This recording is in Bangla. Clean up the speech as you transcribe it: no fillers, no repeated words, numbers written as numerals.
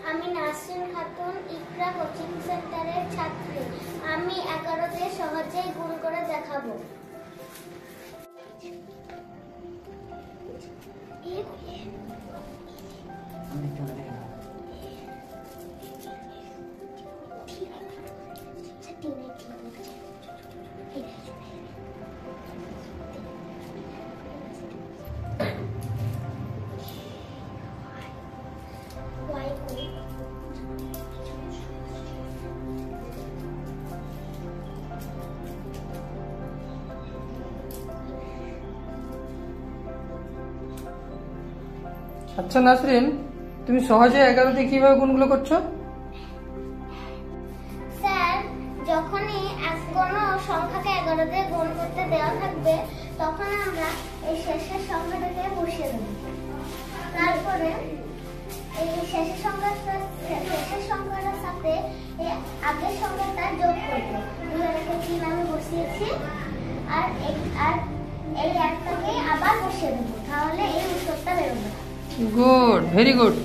আমি নাসরিন খাতুন ইকরা কোচিং সেন্টারের ছাত্রী। আমি 11 দিয়ে সহজেই গুণ করে দেখাবো। আচ্ছা নাসরিন, তুমি সহজে 11 দিয়ে কিভাবে গুণগুলো করছো? স্যার, যখনই কোনো সংখ্যাকে 11 দিয়ে গুণ করতে দেওয়া থাকবে তখন আমরা এই শেষের সংখ্যাটাকে বসিয়ে দেব। তারপরে এই শেষের সংখ্যাটার সাথে এই আগের সংখ্যাটা যোগ করব। এখানে 3 আমি বসিয়েছি আর এই একটাকে আবার বসিয়ে দেব, তাহলে এই উত্তরটা বেরোবে। Good, very good.